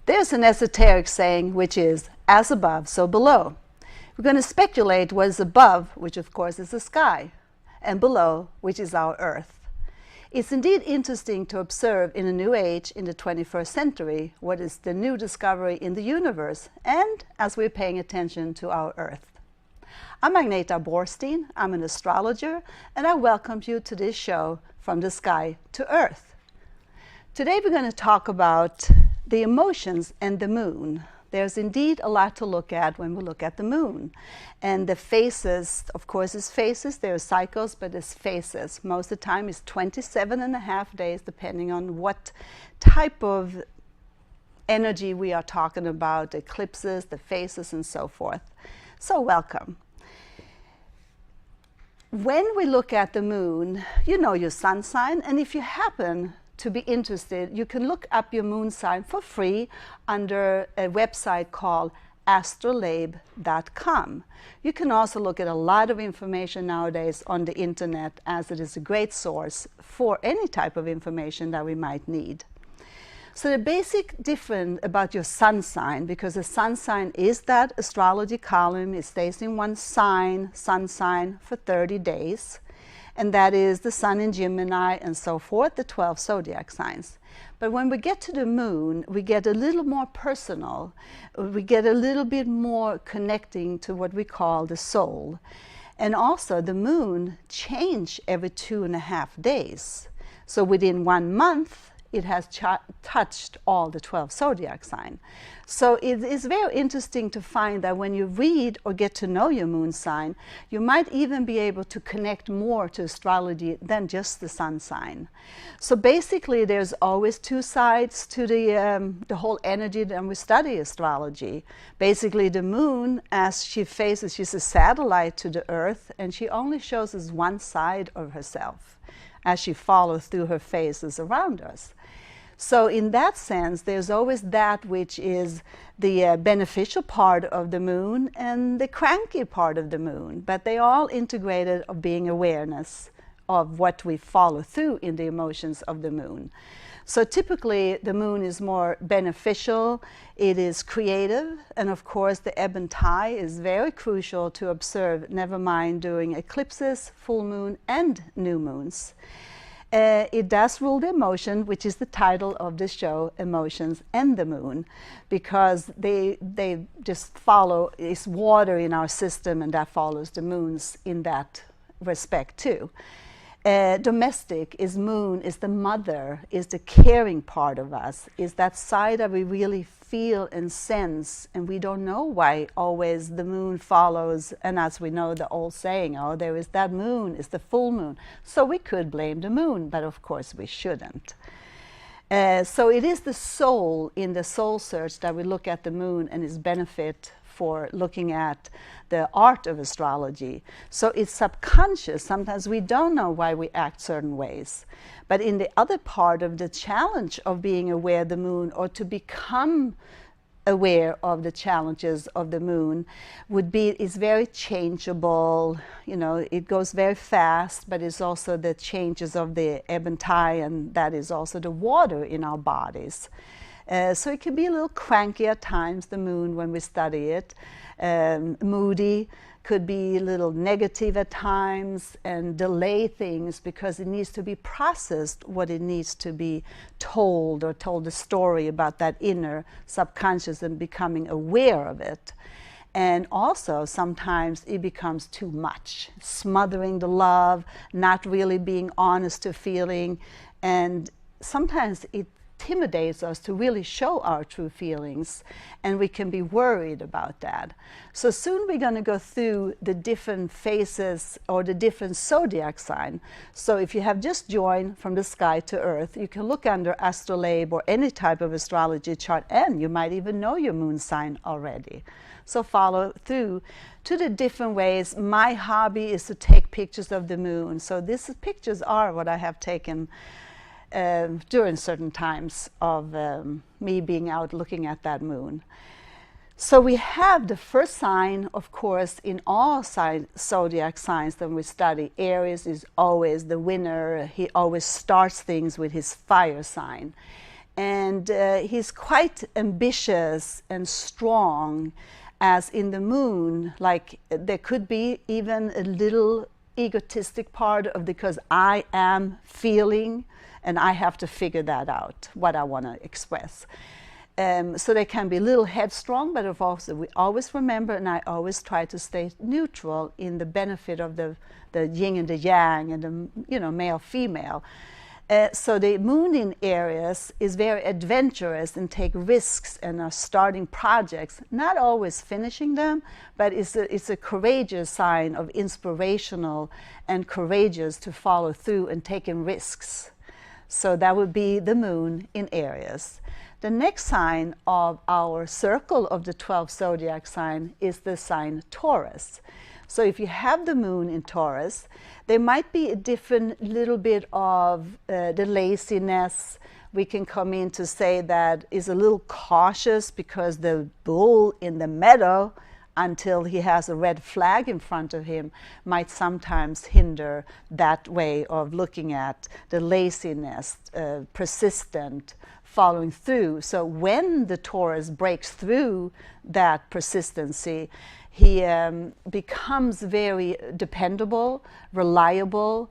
There's an esoteric saying which is, as above, so below. We're going to speculate what is above, which of course is the sky, and below, which is our earth. It's indeed interesting to observe in a new age, in the 21st century, what is the new discovery in the universe, and as we're paying attention to our earth. I'm Agneta Borstein, I'm an astrologer, and I welcome you to this show, From the Sky to Earth. Today we're going to talk about the emotions and the moon. There's indeed a lot to look at when we look at the moon. And the phases, of course, is phases. There are cycles, but it's phases. Most of the time it's 27.5 days, depending on what type of energy we are talking about, eclipses, the phases, and so forth. So welcome. When we look at the moon, you know your sun sign, and if you happen to be interested, you can look up your moon sign for free under a website called astrolabe.com. You can also look at a lot of information nowadays on the internet, as it is a great source for any type of information that we might need. So the basic difference about your sun sign, because the sun sign is that astrology column, it stays in one sign, sun sign, for 30 days. And that is the sun in Gemini and so forth, the 12 zodiac signs. But when we get to the moon, we get a little more personal. We get a little bit more connecting to what we call the soul. And also the moon changes every 2.5 days. So within 1 month, it has touched all the 12 zodiac sign. So it is very interesting to find that when you read or get to know your moon sign, you might even be able to connect more to astrology than just the sun sign. So basically there's always two sides to the whole energy that we study astrology. Basically the moon, as she faces, she's a satellite to the earth, and she only shows us one side of herself as she follows through her phases around us. So in that sense, there's always that which is the beneficial part of the moon and the cranky part of the moon, but they all integrated of being awareness of what we follow through in the emotions of the moon. So typically the moon is more beneficial, it is creative, and of course the ebb and tide is very crucial to observe, never mind during eclipses, full moon, and new moons. It does rule the emotion, which is the title of the show, Emotions and the Moon, because they just follow, it's water in our system, and that follows the moons in that respect too. Domestic is moon, is the mother, is the caring part of us, is that side that we really feel and sense, and we don't know why always the moon follows. And as we know the old saying, oh, there is that moon, is the full moon. So we could blame the moon, but of course we shouldn't. So it is the soul in the soul search that we look at the moon and its benefit for looking at the art of astrology. So it's subconscious. Sometimes we don't know why we act certain ways. But in the other part of the challenge of being aware of the moon, or to become aware of the challenges of the moon, would be, it's very changeable. You know, it goes very fast, but it's also the changes of the ebb and tide, and that is also the water in our bodies. So it can be a little cranky at times, the moon, when we study it. Moody, could be a little negative at times, and delay things because it needs to be processed, what it needs to be told, or told the story about that inner subconscious and becoming aware of it. And also sometimes it becomes too much, smothering the love, not really being honest to feeling, and sometimes it intimidates us to really show our true feelings, and we can be worried about that. So soon we're going to go through the different phases or the different zodiac sign. So if you have just joined From the Sky to Earth, you can look under Astrolabe or any type of astrology chart, and you might even know your moon sign already. So follow through to the different ways. My hobby is to take pictures of the moon. So these pictures are what I have taken during certain times of me being out looking at that moon. So we have the first sign, of course, in all zodiac signs that we study. Aries is always the winner. He always starts things with his fire sign. And he's quite ambitious and strong, as in the moon, like there could be even a little egotistic part of, because I am feeling and I have to figure that out, what I want to express. So they can be a little headstrong, but of also we always remember, and I always try to stay neutral in the benefit of the yin and the yang and the male female. So the moon in Aries is very adventurous and take risks and are starting projects, not always finishing them, but it's a courageous sign of inspirational and courageous to follow through and taking risks. So that would be the moon in Aries. The next sign of our circle of the 12 zodiac sign is the sign Taurus. So if you have the moon in Taurus, there might be a different little bit of the laziness. We can come in to say that is a little cautious because the bull in the meadow, until he has a red flag in front of him, might sometimes hinder that way of looking at the laziness, persistent, following through. So when the Taurus breaks through that persistency, he becomes very dependable, reliable,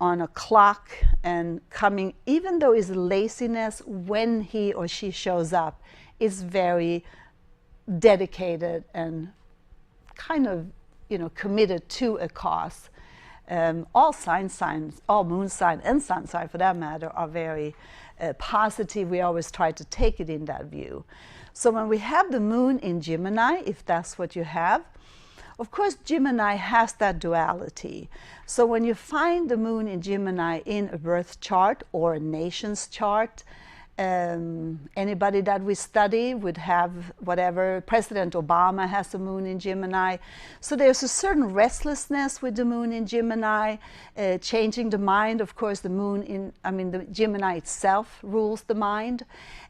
on a clock, and coming, even though his laziness, when he or she shows up, is very dedicated and kind of, committed to a cause. All signs, all moon sign and sun sign for that matter, are very positive. We always try to take it in that view. So when we have the moon in Gemini, if that's what you have, of course Gemini has that duality. So when you find the moon in Gemini in a birth chart or a nation's chart, anybody that we study would have whatever. President Obama has the moon in Gemini. So there's a certain restlessness with the moon in Gemini, changing the mind. Of course, the the Gemini itself rules the mind,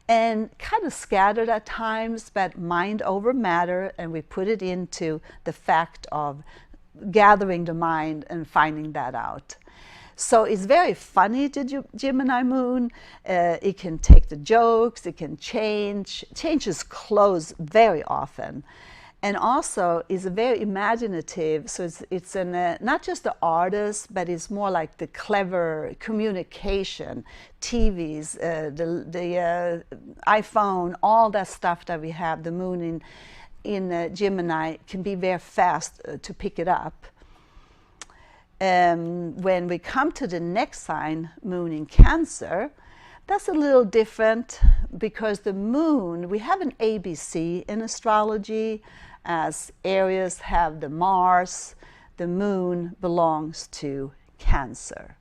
and kind of scattered at times, but mind over matter, and we put it into the fact of gathering the mind and finding that out. So it's very funny, the Gemini moon. It can take the jokes, it can changes clothes very often. And also is very imaginative, so it's not just the artist, but it's more like the clever communication, TVs, the iPhone, all that stuff that we have, the moon in Gemini can be very fast to pick it up. When we come to the next sign, moon in Cancer, that's a little different, because the moon, we have an ABC in astrology, as Aries have the Mars, the moon belongs to Cancer.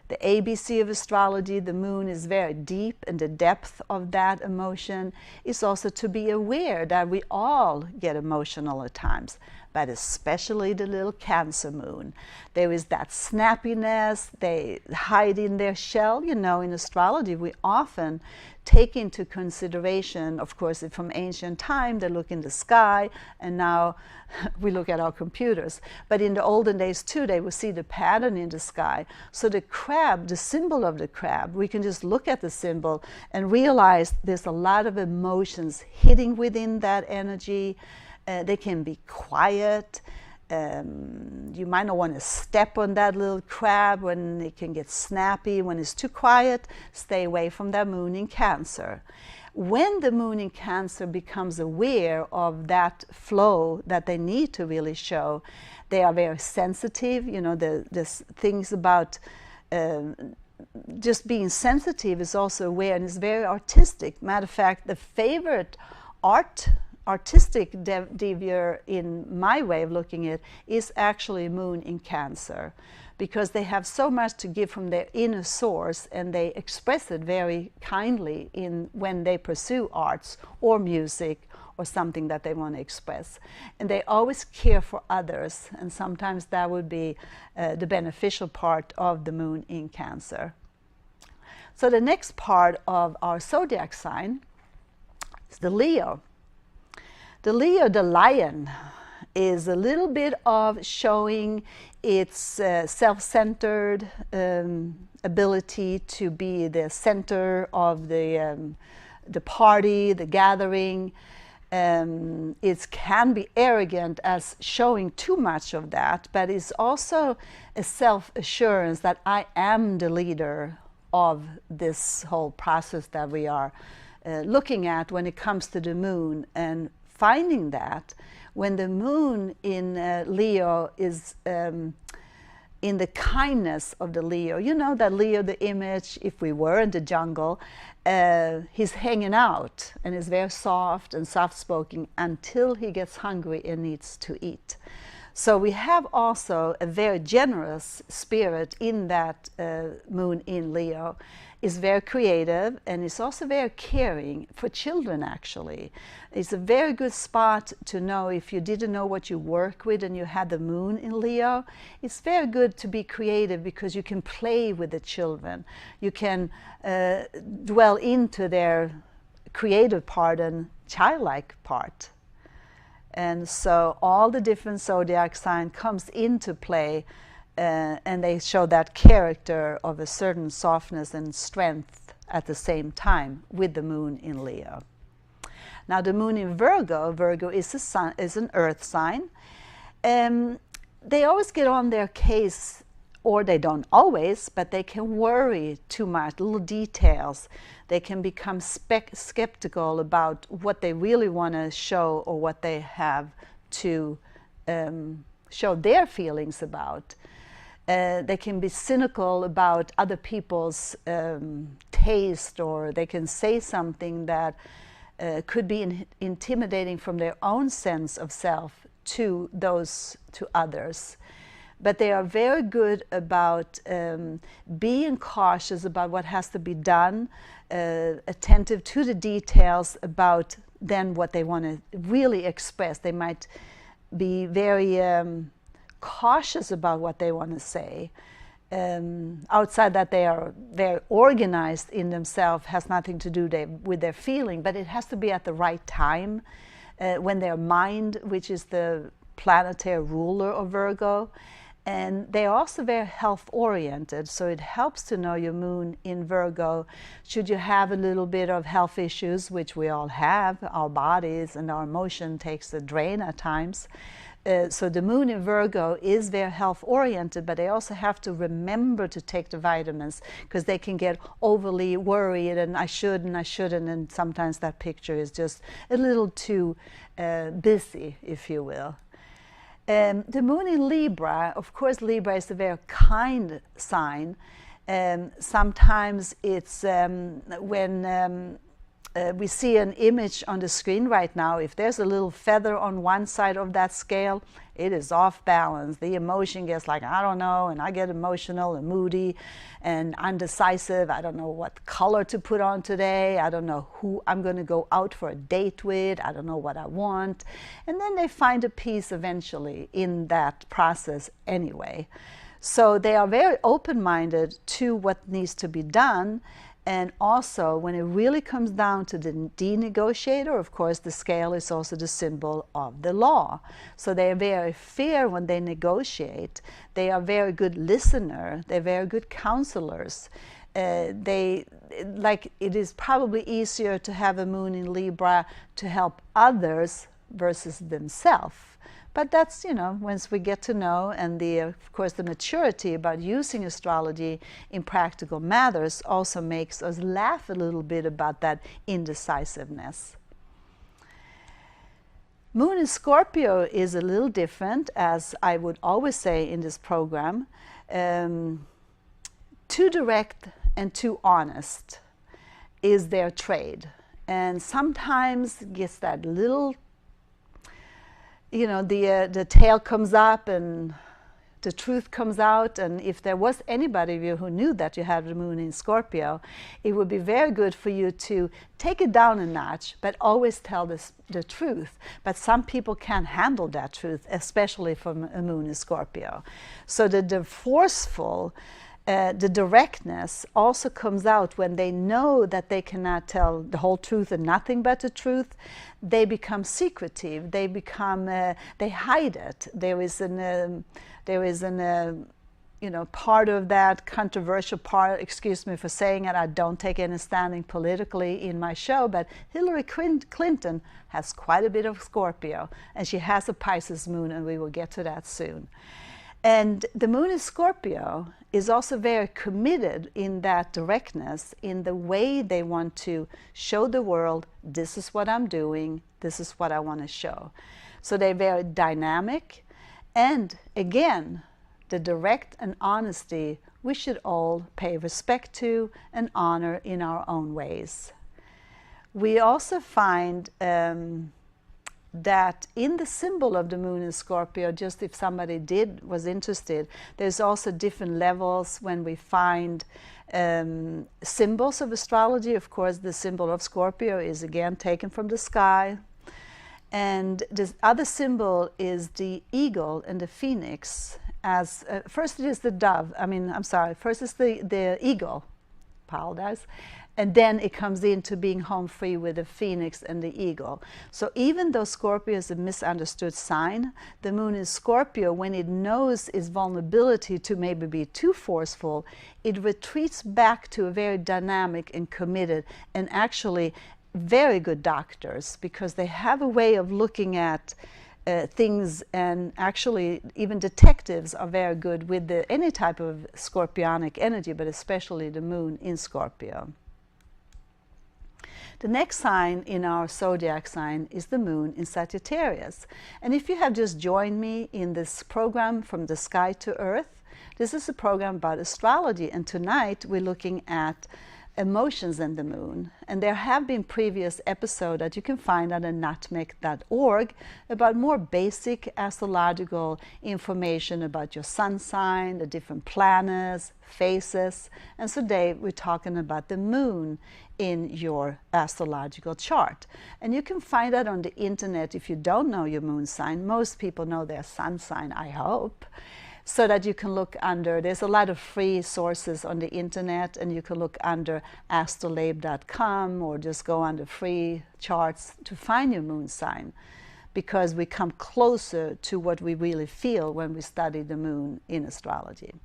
The ABC of astrology, the moon is very deep, and the depth of that emotion is also to be aware that we all get emotional at times, but especially the little Cancer moon. There is that snappiness, they hide in their shell. In astrology, we often take into consideration, of course, from ancient time, they look in the sky, and now we look at our computers. But in the olden days too, they would see the pattern in the sky. So the crab, the symbol of the crab, we can just look at the symbol and realize there's a lot of emotions hitting within that energy. They can be quiet. You might not want to step on that little crab when it can get snappy. When it's too quiet, stay away from that moon in Cancer. When the moon in Cancer becomes aware of that flow that they need to really show, they are very sensitive. The things about just being sensitive is also aware, and is very artistic. Matter of fact, the favorite artistic devier in my way of looking at it is actually moon in Cancer, because they have so much to give from their inner source, and they express it very kindly when they pursue arts or music or something that they want to express. And they always care for others, and sometimes that would be the beneficial part of the moon in Cancer. So the next part of our zodiac sign is the Leo. The Leo, the lion, is a little bit of showing its self-centered ability to be the center of the party, the gathering. It can be arrogant as showing too much of that, but it's also a self-assurance that I am the leader of this whole process that we are looking at when it comes to the moon, and finding that when the moon in Leo is in the kindness of the Leo. You know that Leo, the image, if we were in the jungle, he's hanging out and is very soft and soft-spoken until he gets hungry and needs to eat. So we have also a very generous spirit in that moon in Leo. Is very creative, and it's also very caring for children, actually. It's a very good spot to know if you didn't know what you work with and you had the moon in Leo. It's very good to be creative because you can play with the children. You can dwell into their creative part and childlike part. And so all the different zodiac signs comes into play, and they show that character of a certain softness and strength at the same time with the moon in Leo. Now the moon in Virgo, Virgo is an earth sign. They always get on their case, or they don't always, but they can worry too much, little details. They can become skeptical about what they really want to show or what they have to show their feelings about. They can be cynical about other people's taste, or they can say something that could be intimidating from their own sense of self to others. But they are very good about being cautious about what has to be done, attentive to the details about then what they want to really express. They might be very cautious about what they want to say. Outside that, they are very organized in themselves, has nothing to do with their feeling, but it has to be at the right time, when their mind, which is the planetary ruler of Virgo, and they are also very health oriented, so it helps to know your moon in Virgo. Should you have a little bit of health issues, which we all have, our bodies and our emotion takes a drain at times. So the moon in Virgo is very health oriented, but they also have to remember to take the vitamins, because they can get overly worried and I should and I shouldn't, and sometimes that picture is just a little too busy, if you will. The moon in Libra, of course, Libra is a very kind sign. Sometimes it's when we see an image on the screen right now, if there's a little feather on one side of that scale, it is off balance. The emotion gets like, I don't know, and I get emotional and moody and undecisive. I don't know what color to put on today. I don't know who I'm going to go out for a date with. I don't know what I want. And then they find a peace eventually in that process anyway. So they are very open-minded to what needs to be done. And also, when it really comes down to the de-negotiator, of course, the scale is also the symbol of the law. So they are very fair when they negotiate. They are very good listeners. They're very good counselors. It is probably easier to have a moon in Libra to help others versus themselves. But that's, once we get to know, and of course the maturity about using astrology in practical matters also makes us laugh a little bit about that indecisiveness. Moon in Scorpio is a little different, as I would always say in this program. Too direct and too honest is their trade. And sometimes gets that little, the tail comes up and the truth comes out. And if there was anybody of you who knew that you had the moon in Scorpio, it would be very good for you to take it down a notch, but always tell the truth. But some people can't handle that truth, especially from a moon in Scorpio. So the forceful The directness also comes out when they know that they cannot tell the whole truth and nothing but the truth. They become secretive. They become they hide it. There is an part of that controversial part, excuse me for saying it, I don't take any standing politically in my show, but Hillary Clinton has quite a bit of Scorpio, and she has a Pisces moon, and we will get to that soon. And the moon in Scorpio is also very committed in that directness, in the way they want to show the world, this is what I'm doing, this is what I want to show. So they're very dynamic, and again, the direct and honesty we should all pay respect to and honor in our own ways. We also find that in the symbol of the moon in Scorpio, just if somebody was interested, there's also different levels when we find symbols of astrology. Of course, the symbol of Scorpio is again taken from the sky. And the other symbol is the eagle and the phoenix. As first it is the dove, first it's the eagle, apologize, and then it comes into being home free with the phoenix and the eagle. So even though Scorpio is a misunderstood sign, the moon in Scorpio, when it knows its vulnerability to maybe be too forceful, it retreats back to a very dynamic and committed, and actually very good doctors, because they have a way of looking at things, and actually even detectives are very good with any type of scorpionic energy, but especially the moon in Scorpio. The next sign in our zodiac sign is the moon in Sagittarius. And if you have just joined me in this program From the Sky to Earth, this is a program about astrology, and tonight we're looking at Emotions and the Moon. And there have been previous episodes that you can find on nutmeg.org about more basic astrological information about your sun sign, the different planets, phases. And today we're talking about the moon in your astrological chart. And you can find that on the internet if you don't know your moon sign. Most people know their sun sign, I hope. So that you can look under, there's a lot of free sources on the internet, and you can look under astrolabe.com or just go under free charts to find your moon sign, because we come closer to what we really feel when we study the moon in astrology.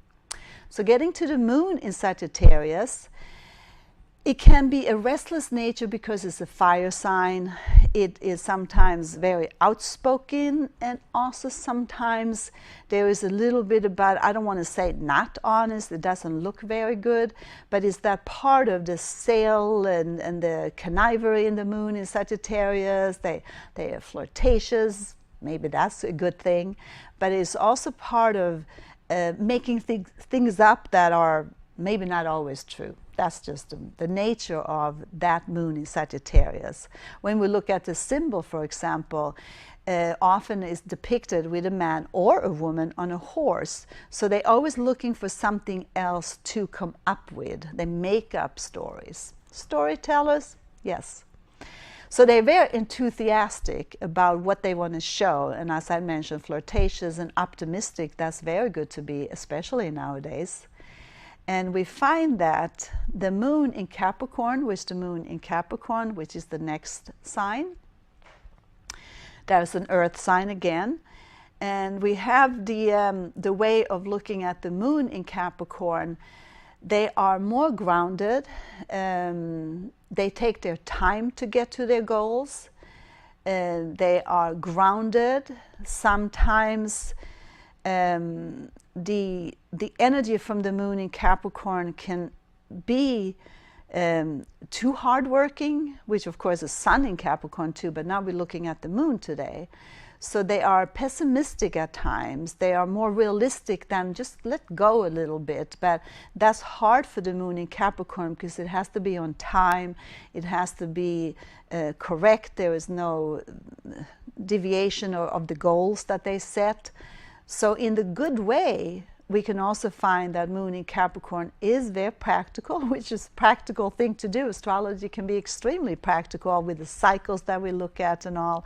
So getting to the moon in Sagittarius, it can be a restless nature because it's a fire sign. It is sometimes very outspoken, and also sometimes there is a little bit about, I don't want to say not honest, it doesn't look very good, but it's that part of the sale and the connivery in the moon in Sagittarius. They are flirtatious, maybe that's a good thing, but it's also part of making things up that are maybe not always true. That's just the nature of that moon in Sagittarius. When we look at the symbol, for example, often is depicted with a man or a woman on a horse. So they're always looking for something else to come up with. They make up stories. Storytellers? Yes. So they're very enthusiastic about what they want to show. And as I mentioned, flirtatious and optimistic, that's very good to be, especially nowadays. And we find that the moon in Capricorn, which is the next sign, there's an earth sign again. And we have the way of looking at the moon in Capricorn. They are more grounded. They take their time to get to their goals. They are grounded. Sometimes the energy from the moon in Capricorn can be too hardworking, which of course is sun in Capricorn too, but now we're looking at the moon today. So they are pessimistic at times. They are more realistic than just let go a little bit. But that's hard for the moon in Capricorn because it has to be on time. It has to be correct. There is no deviation of the goals that they set. So in the good way, we can also find that moon in Capricorn is very practical, which is a practical thing to do. Astrology can be extremely practical with the cycles that we look at and all.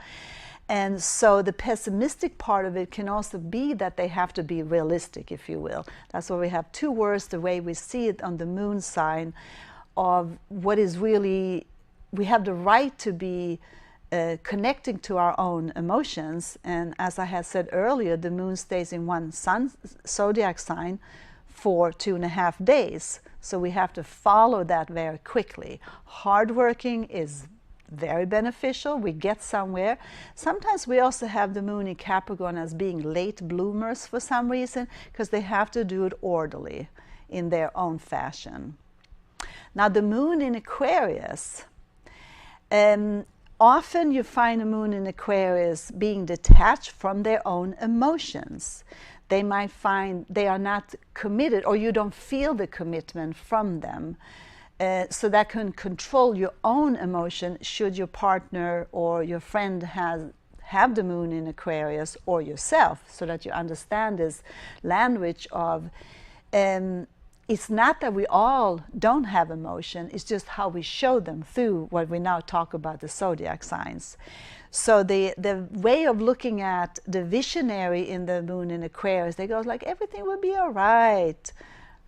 And so the pessimistic part of it can also be that they have to be realistic, if you will. That's why we have two words, the way we see it on the moon sign, of what is really, we have the right to be connecting to our own emotions. And as I had said earlier, the moon stays in one sun zodiac sign for 2.5 days. So we have to follow that very quickly. Hardworking is very beneficial. We get somewhere. Sometimes we also have the moon in Capricorn as being late bloomers for some reason, because they have to do it orderly in their own fashion. Now the moon in Aquarius, often you find the moon in Aquarius being detached from their own emotions. They might find they are not committed, or you don't feel the commitment from them. So that can control your own emotion should your partner or your friend have the moon in Aquarius, or yourself, so that you understand this language of it's not that we all don't have emotion, it's just how we show them through what we now talk about, the zodiac signs. So the way of looking at the visionary in the moon in Aquarius, they go like, everything will be all right.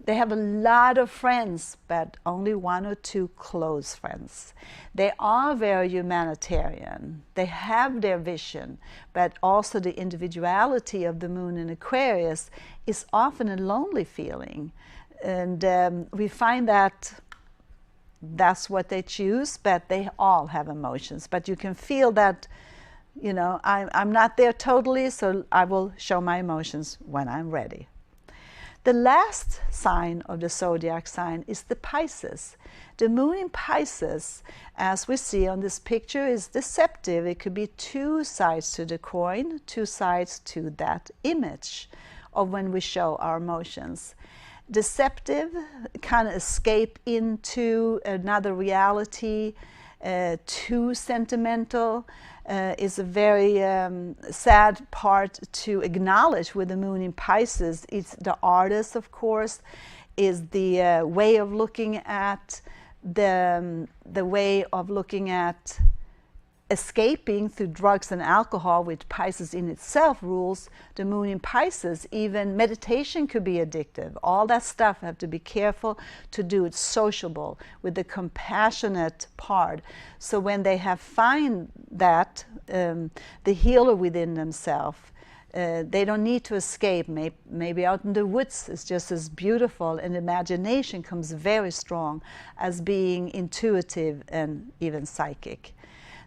They have a lot of friends, but only 1 or 2 close friends. They are very humanitarian. They have their vision, but also the individuality of the moon in Aquarius is often a lonely feeling. And we find that that's what they choose, but they all have emotions. But you can feel that, you know, I'm not there totally, so I will show my emotions when I'm ready. The last sign of the zodiac sign is the Pisces. The moon in Pisces, as we see on this picture, is deceptive. It could be 2 sides to the coin, 2 sides to that image of when we show our emotions. Deceptive, kind of escape into another reality, too sentimental, is a very sad part to acknowledge with the moon in Pisces. It's the artist, of course, is the way of looking at the way of looking at escaping through drugs and alcohol, which Pisces in itself rules. The moon in Pisces, even meditation could be addictive. All that stuff, have to be careful to do it sociable with the compassionate part. So when they have find that, the healer within themselves, they don't need to escape. Maybe out in the woods is just as beautiful, and imagination comes very strong as being intuitive and even psychic.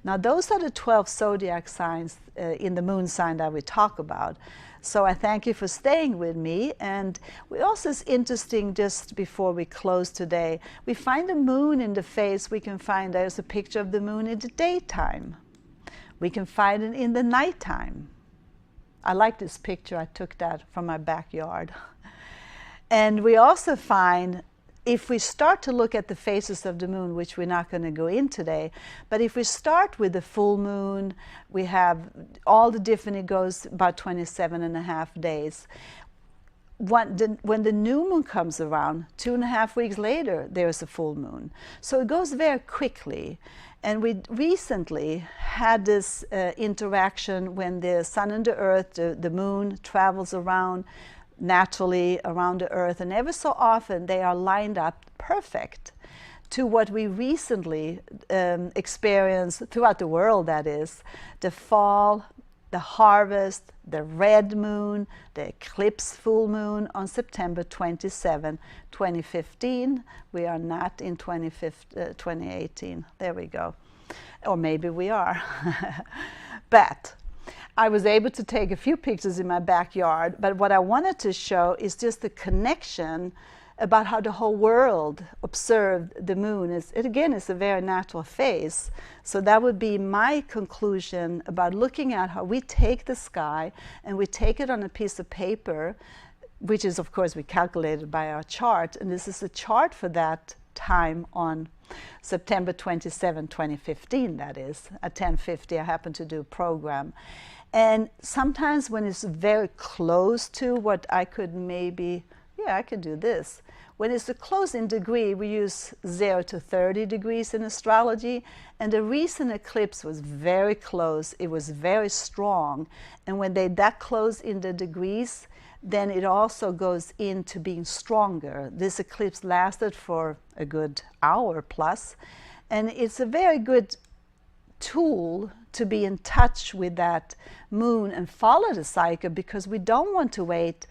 Now those are the 12 zodiac signs in the moon sign that we talk about. So I thank you for staying with me. And we also, it's interesting, just before we close today, we find the moon in the face. We can find there's a picture of the moon in the daytime. We can find it in the nighttime. I like this picture. I took that from my backyard. And we also find, if we start to look at the phases of the moon, which we're not going to go in today, but if we start with the full moon, we have all the different, it goes about 27.5 days. When the new moon comes around, 2.5 weeks later, there's a full moon. So it goes very quickly. And we recently had this interaction when the sun and the earth, the moon travels around naturally around the earth, and ever so often they are lined up perfect to what we recently experienced throughout the world, that is, the fall, the harvest, the red moon, the eclipse full moon on September 27, 2015. We are not in 2018. There we go. Or maybe we are. But I was able to take a few pictures in my backyard, but what I wanted to show is just the connection about how the whole world observed the moon. It again is a very natural phase. So that would be my conclusion about looking at how we take the sky and we take it on a piece of paper, which is, of course, we calculated by our chart. And this is a chart for that time on September 27, 2015, that is. At 10:50, I happened to do a program. And sometimes when it's very close to what I could maybe, I could do this. When it's a closing degree, we use 0 to 30 degrees in astrology, and the recent eclipse was very close. It was very strong, and when they that close in the degrees, then it also goes into being stronger. This eclipse lasted for a good hour plus, and it's a very good tool to be in touch with that moon and follow the cycle, because we don't want to wait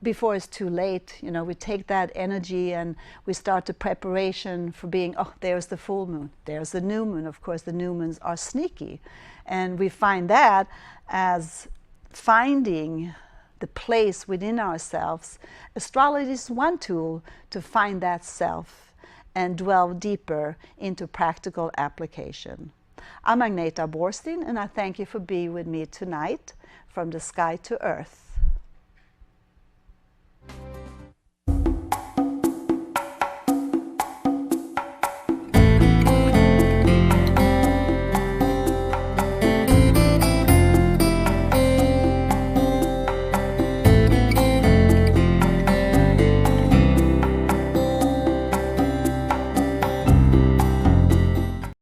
before it's too late. You know, we take that energy and we start the preparation for being, oh, there's the full moon, there's the new moon. Of course, the new moons are sneaky, and we find that as finding the place within ourselves. Astrology is one tool to find that self and dwell deeper into practical application. I'm Agneta Borstein, and I thank you for being with me tonight from the sky to earth.